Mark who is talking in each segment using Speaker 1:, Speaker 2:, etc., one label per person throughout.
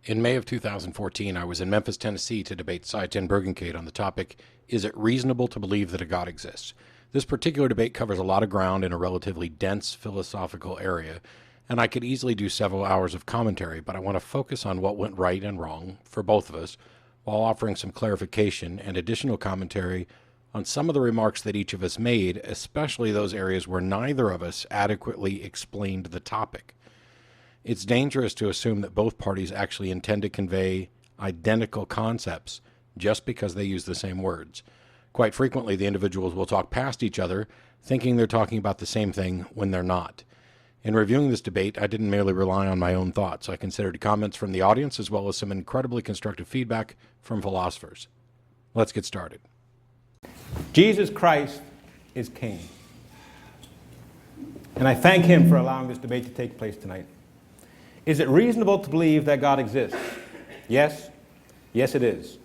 Speaker 1: In May of 2014, I was in Memphis, Tennessee to debate Sye Ten Bruggencate on the topic, is it reasonable to believe that a God exists? This particular debate covers a lot of ground in a relatively dense philosophical area, and I could easily do several hours of commentary, but I want to focus on what went right and wrong for both of us, while offering some clarification and additional commentary on some of the remarks that each of us made, especially those areas where neither of us adequately explained the topic. It's dangerous to assume that both parties actually intend to convey identical concepts just because they use the same words. Quite frequently, the individuals will talk past each other, thinking they're talking about the same thing when they're not. In reviewing this debate, I didn't merely rely on my own thoughts. I considered comments from the audience as well as some incredibly constructive feedback from philosophers. Let's get started.
Speaker 2: Jesus Christ is King. And I thank him for allowing this debate to take place tonight. Is it reasonable to believe that God exists? Yes. Yes, it is.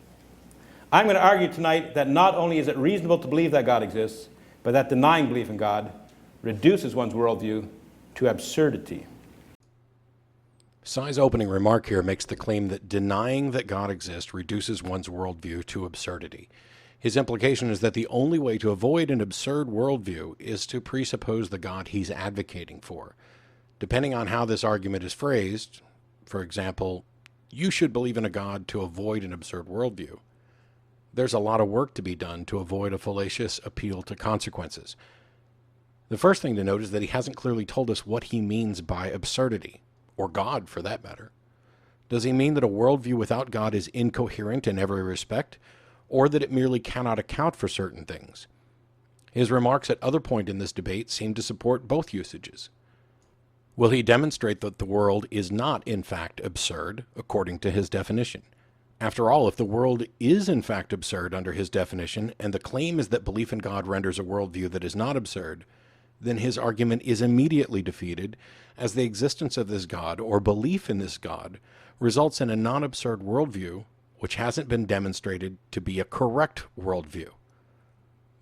Speaker 2: I'm going to argue tonight that not only is it reasonable to believe that God exists, but that denying belief in God reduces one's worldview to absurdity.
Speaker 1: Sye's opening remark here makes the claim that denying that God exists reduces one's worldview to absurdity. His implication is that the only way to avoid an absurd worldview is to presuppose the God he's advocating for. Depending on how this argument is phrased, for example, you should believe in a God to avoid an absurd worldview, there's a lot of work to be done to avoid a fallacious appeal to consequences. The first thing to note is that he hasn't clearly told us what he means by absurdity, or God for that matter. Does he mean that a worldview without God is incoherent in every respect, or that it merely cannot account for certain things? His remarks at other points in this debate seem to support both usages. Will he demonstrate that the world is not, in fact, absurd, according to his definition? After all, if the world is, in fact, absurd under his definition, and the claim is that belief in God renders a worldview that is not absurd, then his argument is immediately defeated, as the existence of this God, or belief in this God, results in a non-absurd worldview, which hasn't been demonstrated to be a correct worldview.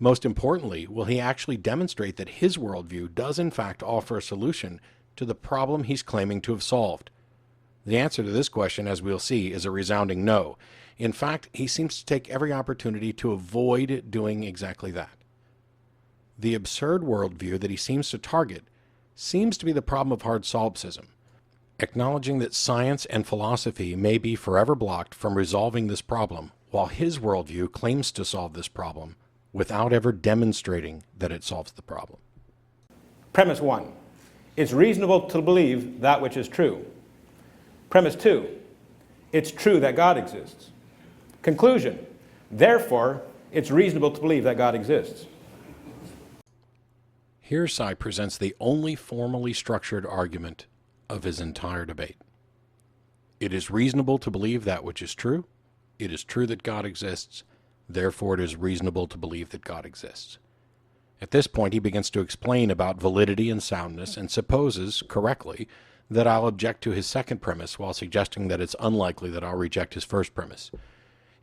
Speaker 1: Most importantly, will he actually demonstrate that his worldview does, in fact, offer a solution to the problem he's claiming to have solved? The answer to this question, as we'll see, is a resounding no. In fact, he seems to take every opportunity to avoid doing exactly that. The absurd worldview that he seems to target seems to be the problem of hard solipsism, acknowledging that science and philosophy may be forever blocked from resolving this problem, while his worldview claims to solve this problem without ever demonstrating that it solves the problem.
Speaker 2: Premise 1. It's reasonable to believe that which is true. Premise 2. It's true that God exists. Conclusion. Therefore, it's reasonable to believe that God exists.
Speaker 1: Here Sye presents the only formally structured argument of his entire debate. It is reasonable to believe that which is true. It is true that God exists. Therefore, it is reasonable to believe that God exists. At this point, he begins to explain about validity and soundness and supposes, correctly, that I'll object to his second premise while suggesting that it's unlikely that I'll reject his first premise.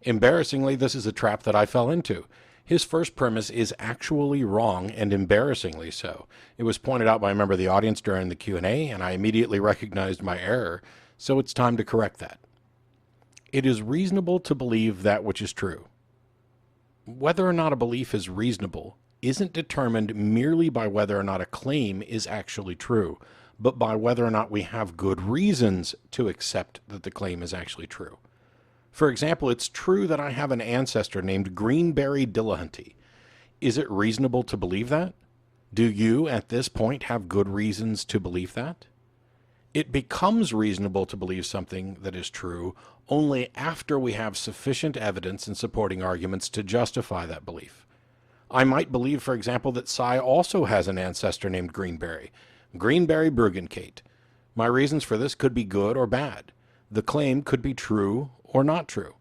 Speaker 1: Embarrassingly, this is a trap that I fell into. His first premise is actually wrong, and embarrassingly so. It was pointed out by a member of the audience during the Q&A, and I immediately recognized my error, so it's time to correct that. It is reasonable to believe that which is true. Whether or not a belief is reasonable isn't determined merely by whether or not a claim is actually true, but by whether or not we have good reasons to accept that the claim is actually true. For example, it's true that I have an ancestor named Greenberry Dillahunty. Is it reasonable to believe that? Do you, at this point, have good reasons to believe that? It becomes reasonable to believe something that is true only after we have sufficient evidence and supporting arguments to justify that belief. I might believe, for example, that Sye also has an ancestor named Greenberry Bruggencate. My reasons for this could be good or bad. The claim could be true or not true.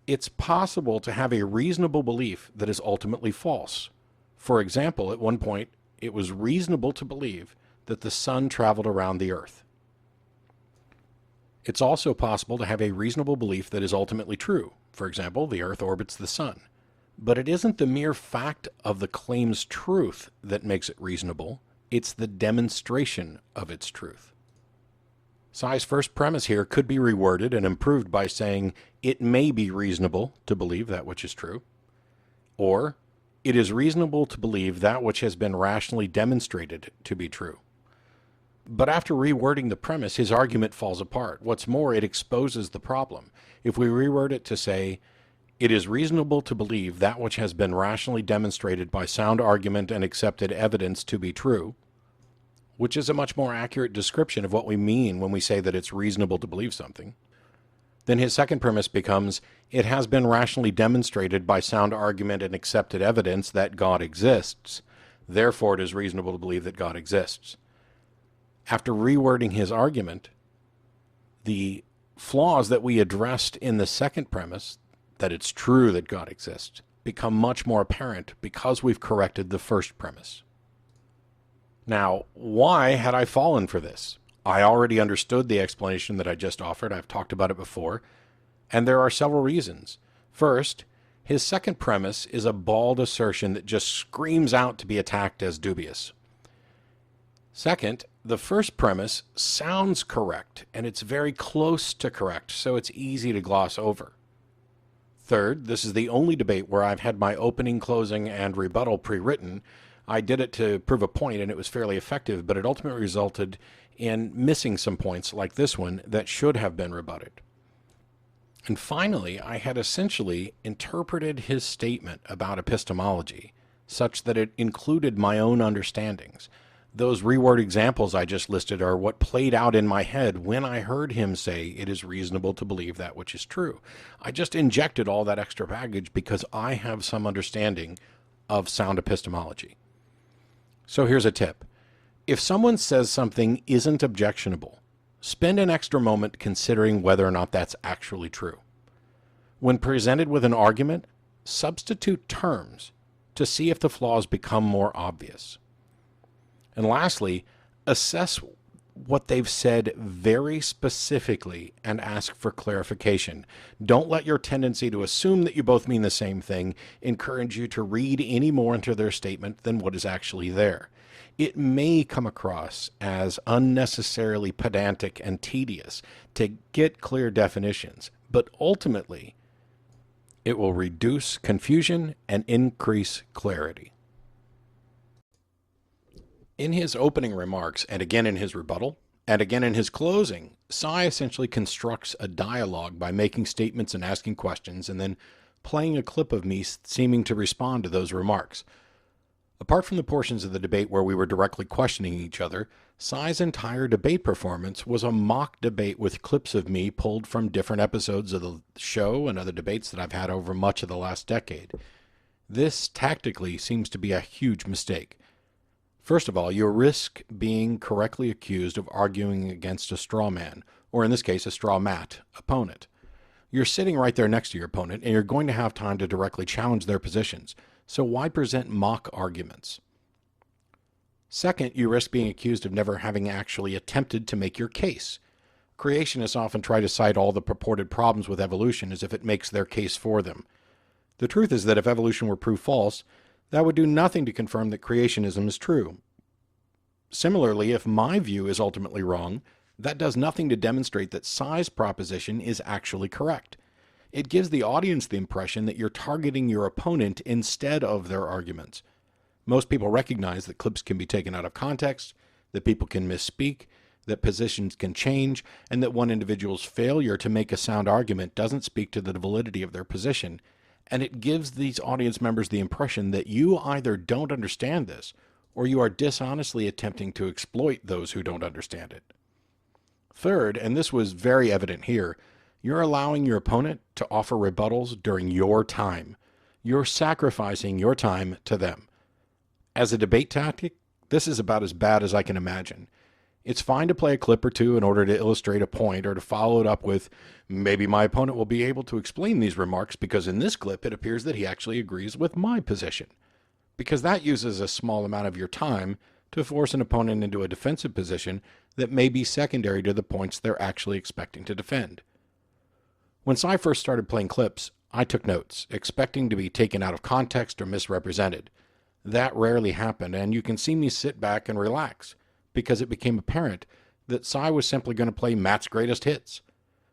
Speaker 1: It's possible to have a reasonable belief that is ultimately false. For example, at one point, it was reasonable to believe that the sun traveled around the earth. It's also possible to have a reasonable belief that is ultimately true. For example, the earth orbits the sun. But it isn't the mere fact of the claim's truth that makes it reasonable. It's the demonstration of its truth. Sye's first premise here could be reworded and improved by saying, it may be reasonable to believe that which is true, or it is reasonable to believe that which has been rationally demonstrated to be true. But after rewording the premise, his argument falls apart. What's more, it exposes the problem. If we reword it to say, it is reasonable to believe that which has been rationally demonstrated by sound argument and accepted evidence to be true, which is a much more accurate description of what we mean when we say that it's reasonable to believe something, then his second premise becomes, it has been rationally demonstrated by sound argument and accepted evidence that God exists. Therefore, it is reasonable to believe that God exists. After rewording his argument, the flaws that we addressed in the second premise, that it's true that God exists, become much more apparent because we've corrected the first premise. Now, why had I fallen for this? I already understood the explanation that I just offered. I've talked about it before. And there are several reasons. First, his second premise is a bald assertion that just screams out to be attacked as dubious. Second, the first premise sounds correct, and it's very close to correct, so it's easy to gloss over. Third, this is the only debate where I've had my opening, closing, and rebuttal pre-written. I did it to prove a point, and it was fairly effective, but it ultimately resulted in missing some points like this one that should have been rebutted. And finally, I had essentially interpreted his statement about epistemology such that it included my own understandings. Those reword examples I just listed are what played out in my head when I heard him say it is reasonable to believe that which is true. I just injected all that extra baggage because I have some understanding of sound epistemology. So here's a tip. If someone says something isn't objectionable, spend an extra moment considering whether or not that's actually true. When presented with an argument, substitute terms to see if the flaws become more obvious. And lastly, assess what they've said very specifically and ask for clarification. Don't let your tendency to assume that you both mean the same thing encourage you to read any more into their statement than what is actually there. It may come across as unnecessarily pedantic and tedious to get clear definitions, but ultimately, it will reduce confusion and increase clarity. In his opening remarks, and again in his rebuttal, and again in his closing, Sye essentially constructs a dialogue by making statements and asking questions, and then playing a clip of me seeming to respond to those remarks. Apart from the portions of the debate where we were directly questioning each other, Sye's entire debate performance was a mock debate with clips of me pulled from different episodes of the show and other debates that I've had over much of the last decade. This, tactically, seems to be a huge mistake. First of all, you risk being correctly accused of arguing against a straw man, or in this case, a straw mat, opponent. You're sitting right there next to your opponent, and you're going to have time to directly challenge their positions. So why present mock arguments? Second, you risk being accused of never having actually attempted to make your case. Creationists often try to cite all the purported problems with evolution as if it makes their case for them. The truth is that if evolution were proved false, that would do nothing to confirm that creationism is true. Similarly, if my view is ultimately wrong, that does nothing to demonstrate that Sye's proposition is actually correct. It gives the audience the impression that you're targeting your opponent instead of their arguments. Most people recognize that clips can be taken out of context, that people can misspeak, that positions can change, and that one individual's failure to make a sound argument doesn't speak to the validity of their position. And it gives these audience members the impression that you either don't understand this, or you are dishonestly attempting to exploit those who don't understand it. Third, and this was very evident here, you're allowing your opponent to offer rebuttals during your time. You're sacrificing your time to them. As a debate tactic, this is about as bad as I can imagine. It's fine to play a clip or two in order to illustrate a point or to follow it up with, maybe my opponent will be able to explain these remarks because in this clip it appears that he actually agrees with my position. Because that uses a small amount of your time to force an opponent into a defensive position that may be secondary to the points they're actually expecting to defend. When Sye first started playing clips, I took notes, expecting to be taken out of context or misrepresented. That rarely happened, and you can see me sit back and relax, because it became apparent that Sye was simply going to play Matt's greatest hits.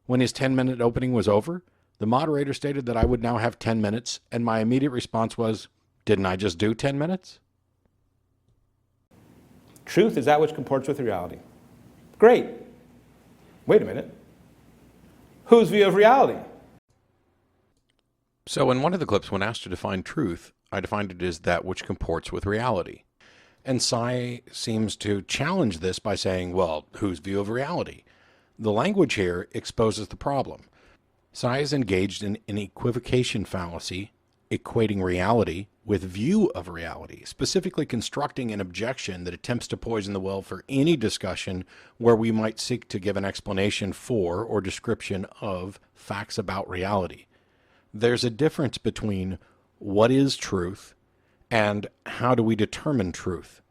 Speaker 1: When his 10-minute opening was over, the moderator stated that I would now have 10 minutes, and my immediate response was, didn't I just do 10 minutes?
Speaker 2: Truth is that which comports with reality. Great. Wait a minute. Whose view of reality?
Speaker 1: So in one of the clips, when asked to define truth, I defined it as that which comports with reality. And Sye seems to challenge this by saying, well, whose view of reality? The language here exposes the problem. Sye is engaged in an equivocation fallacy, equating reality with view of reality, specifically constructing an objection that attempts to poison the well for any discussion where we might seek to give an explanation for or description of facts about reality. There's a difference between what is truth and how do we determine truth.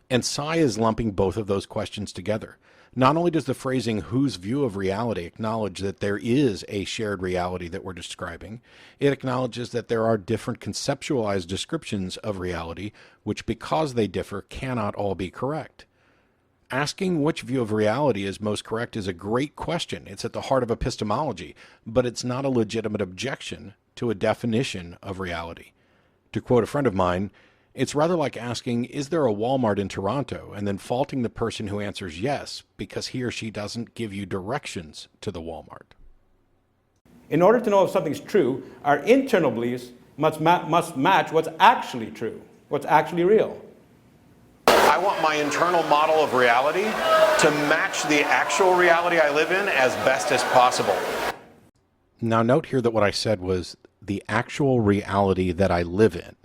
Speaker 1: And Sye is lumping both of those questions together. Not only does the phrasing whose view of reality acknowledge that there is a shared reality that we're describing, it acknowledges that there are different conceptualized descriptions of reality, which because they differ cannot all be correct. Asking which view of reality is most correct is a great question. It's at the heart of epistemology, but it's not a legitimate objection to a definition of reality. To quote a friend of mine, it's rather like asking, is there a Walmart in Toronto, and then faulting the person who answers yes because he or she doesn't give you directions to the Walmart.
Speaker 2: In order to know if something's true, our internal beliefs must match what's actually true, what's actually real.
Speaker 1: I want my internal model of reality to match the actual reality I live in as best as possible. Now note here that what I said was the actual reality that I live in,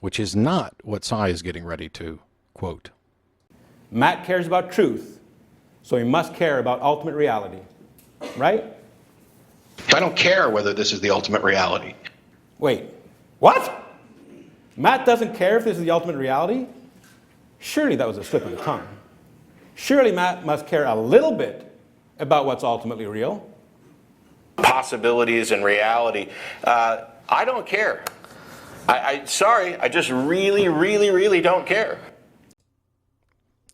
Speaker 1: which is not what Sye is getting ready to quote.
Speaker 2: Matt cares about truth, so he must care about ultimate reality, right?
Speaker 1: I don't care whether this is the ultimate reality.
Speaker 2: Wait, what? Matt doesn't care if this is the ultimate reality? Surely that was a slip of the tongue. Surely Matt must care a little bit about what's ultimately real.
Speaker 1: Possibilities and reality. I don't care. Sorry, I just really don't care.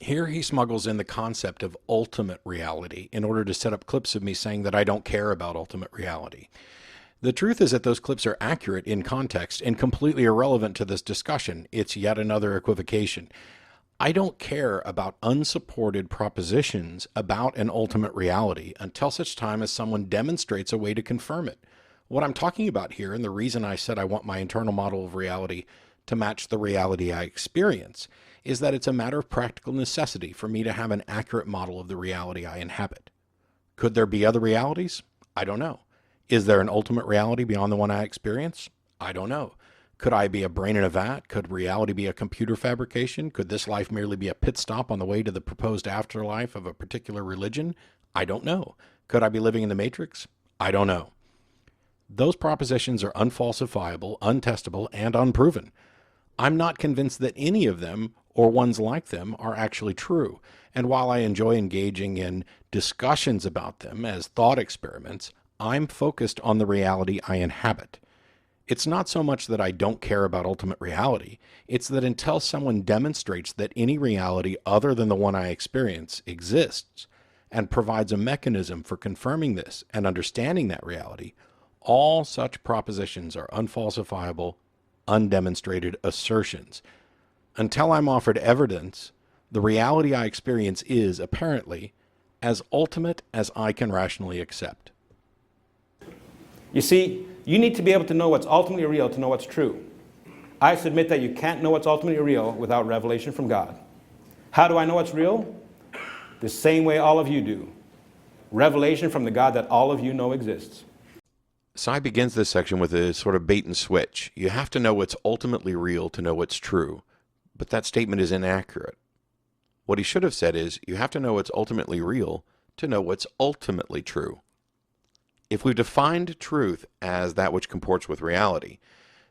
Speaker 1: Here he smuggles in the concept of ultimate reality in order to set up clips of me saying that I don't care about ultimate reality. The truth is that those clips are accurate in context and completely irrelevant to this discussion. It's yet another equivocation. I don't care about unsupported propositions about an ultimate reality until such time as someone demonstrates a way to confirm it. What I'm talking about here, and the reason I said I want my internal model of reality to match the reality I experience, is that it's a matter of practical necessity for me to have an accurate model of the reality I inhabit. Could there be other realities? I don't know. Is there an ultimate reality beyond the one I experience? I don't know. Could I be a brain in a vat? Could reality be a computer fabrication? Could this life merely be a pit stop on the way to the proposed afterlife of a particular religion? I don't know. Could I be living in the Matrix? I don't know. Those propositions are unfalsifiable, untestable, and unproven. I'm not convinced that any of them or ones like them are actually true. And while I enjoy engaging in discussions about them as thought experiments, I'm focused on the reality I inhabit. It's not so much that I don't care about ultimate reality. It's that until someone demonstrates that any reality other than the one I experience exists and provides a mechanism for confirming this and understanding that reality, all such propositions are unfalsifiable, undemonstrated assertions. Until I'm offered evidence, the reality I experience is, apparently, as ultimate as I can rationally accept.
Speaker 2: You see, you need to be able to know what's ultimately real to know what's true. I submit that you can't know what's ultimately real without revelation from God. How do I know what's real? The same way all of you do. Revelation from the God that all of you know exists.
Speaker 1: Sye begins this section with a sort of bait and switch. You have to know what's ultimately real to know what's true. But that statement is inaccurate. What he should have said is, you have to know what's ultimately real to know what's ultimately true. If we've defined truth as that which comports with reality,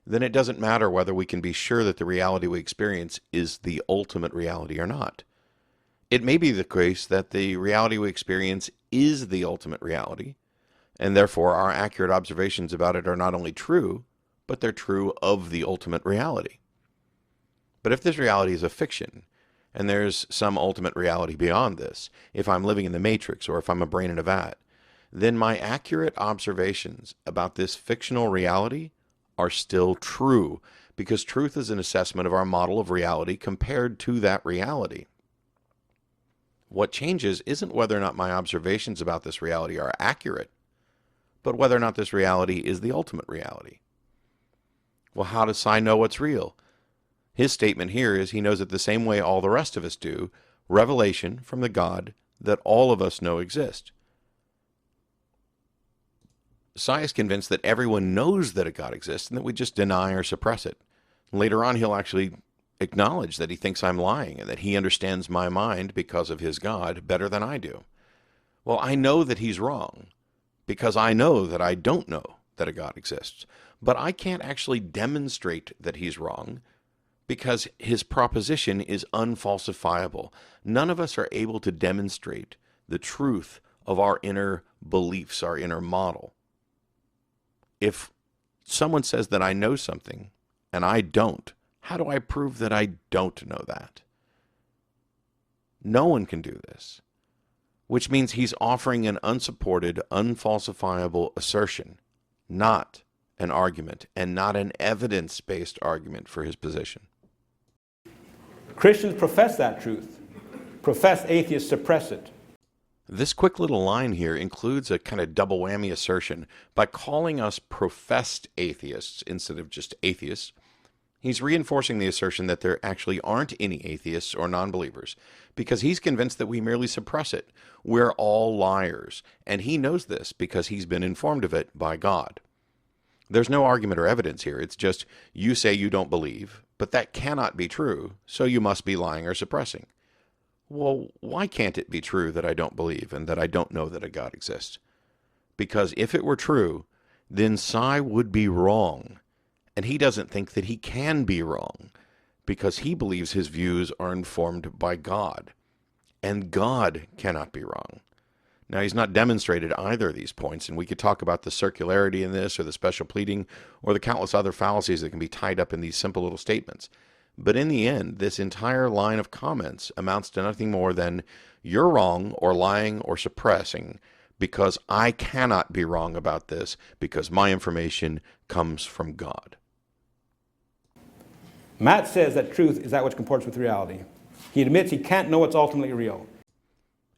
Speaker 1: then it doesn't matter whether we can be sure that the reality we experience is the ultimate reality or not. It may be the case that the reality we experience is the ultimate reality, and therefore our accurate observations about it are not only true, but they're true of the ultimate reality. But if this reality is a fiction, and there's some ultimate reality beyond this, if I'm living in the Matrix or if I'm a brain in a vat, then my accurate observations about this fictional reality are still true, because truth is an assessment of our model of reality compared to that reality. What changes isn't whether or not my observations about this reality are accurate, but whether or not this reality is the ultimate reality. Well, how does Sye know what's real? His statement here is he knows it the same way all the rest of us do, revelation from the God that all of us know exists. Sye is convinced that everyone knows that a God exists and that we just deny or suppress it. Later on, he'll actually acknowledge that he thinks I'm lying and that he understands my mind because of his God better than I do. Well, I know that he's wrong because I know that I don't know that a God exists. But I can't actually demonstrate that he's wrong because his proposition is unfalsifiable. None of us are able to demonstrate the truth of our inner beliefs, our inner model. If someone says that I know something and I don't, how do I prove that I don't know that? No one can do this, which means he's offering an unsupported, unfalsifiable assertion, not an argument, and not an evidence-based argument for his position.
Speaker 2: Christians profess that truth. Professed atheists suppress it.
Speaker 1: This quick little line here includes a kind of double whammy assertion. By calling us professed atheists instead of just atheists, he's reinforcing the assertion that there actually aren't any atheists or non-believers, because he's convinced that we merely suppress it. We're all liars, and he knows this because he's been informed of it by God. There's no argument or evidence here. It's just, you say you don't believe, but that cannot be true, so you must be lying or suppressing. Well, why can't it be true that I don't believe and that I don't know that a God exists? Because if it were true, then Sye would be wrong, and he doesn't think that he can be wrong, because he believes his views are informed by God, and God cannot be wrong. Now, he's not demonstrated either of these points, and we could talk about the circularity in this, or the special pleading, or the countless other fallacies that can be tied up in these simple little statements. But in the end, this entire line of comments amounts to nothing more than, you're wrong, or lying, or suppressing, because I cannot be wrong about this, because my information comes from God.
Speaker 2: Matt says that truth is that which comports with reality. He admits he can't know what's ultimately real.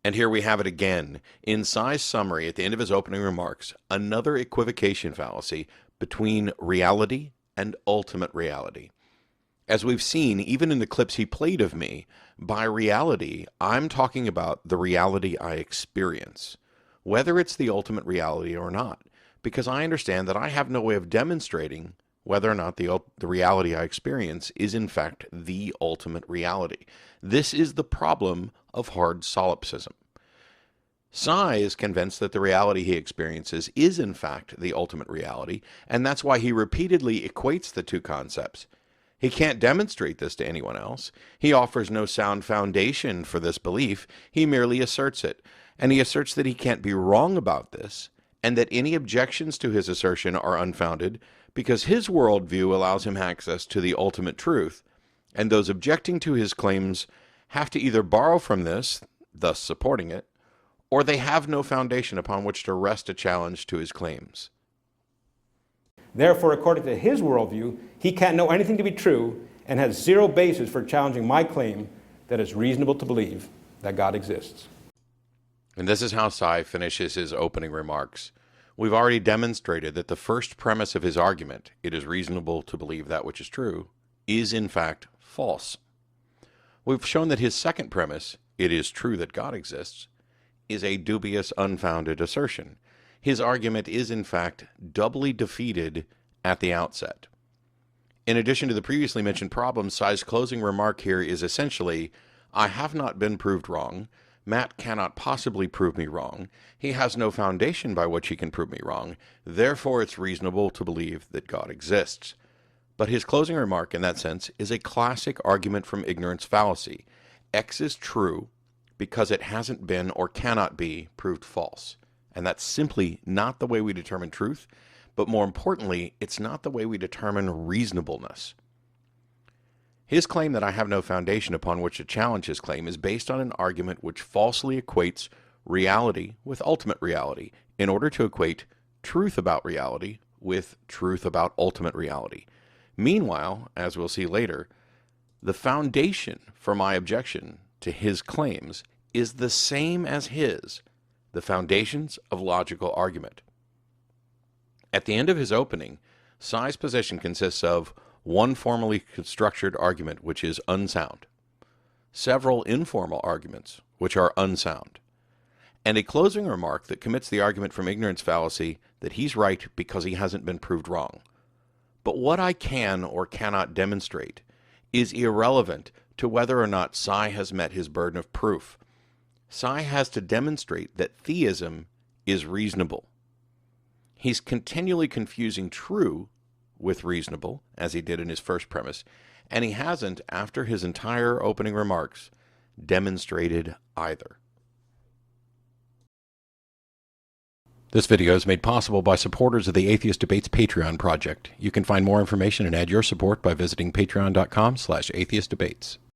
Speaker 1: And here we have it again. In Sye's summary at the end of his opening remarks, another equivocation fallacy between reality and ultimate reality. As we've seen, even in the clips he played of me, by reality, I'm talking about the reality I experience, whether it's the ultimate reality or not, because I understand that I have no way of demonstrating whether or not the reality I experience is in fact the ultimate reality. This is the problem of hard solipsism. Sye is convinced that the reality he experiences is in fact the ultimate reality, and that's why he repeatedly equates the two concepts. He can't demonstrate this to anyone else. He offers no sound foundation for this belief. He merely asserts it. And he asserts that he can't be wrong about this, and that any objections to his assertion are unfounded, because his worldview allows him access to the ultimate truth, and those objecting to his claims have to either borrow from this, thus supporting it, or they have no foundation upon which to rest a challenge to his claims.
Speaker 2: Therefore, according to his worldview, he can't know anything to be true and has zero basis for challenging my claim that it's reasonable to believe that God exists.
Speaker 1: And this is how Sye finishes his opening remarks. We've already demonstrated that the first premise of his argument, it is reasonable to believe that which is true, is in fact false. We've shown that his second premise, it is true that God exists, is a dubious, unfounded assertion. His argument is in fact doubly defeated at the outset. In addition to the previously mentioned problems, Sye's closing remark here is essentially, I have not been proved wrong. Matt cannot possibly prove me wrong. He has no foundation by which he can prove me wrong. Therefore, it's reasonable to believe that God exists. But his closing remark, in that sense, is a classic argument from ignorance fallacy. X is true because it hasn't been or cannot be proved false. And that's simply not the way we determine truth, but more importantly, it's not the way we determine reasonableness. His claim that I have no foundation upon which to challenge his claim is based on an argument which falsely equates reality with ultimate reality in order to equate truth about reality with truth about ultimate reality. Meanwhile, as we'll see later, the foundation for my objection to his claims is the same as his, the foundations of logical argument. At the end of his opening, Sye's position consists of one formally structured argument which is unsound, several informal arguments which are unsound, and a closing remark that commits the argument from ignorance fallacy that he's right because he hasn't been proved wrong. But what I can or cannot demonstrate is irrelevant to whether or not Sye has met his burden of proof. Sye has to demonstrate that theism is reasonable. He's continually confusing true with reasonable, as he did in his first premise, and he hasn't, after his entire opening remarks, demonstrated either. This video is made possible by supporters of the Atheist Debates Patreon project. You can find more information and add your support by visiting patreon.com/atheistdebates.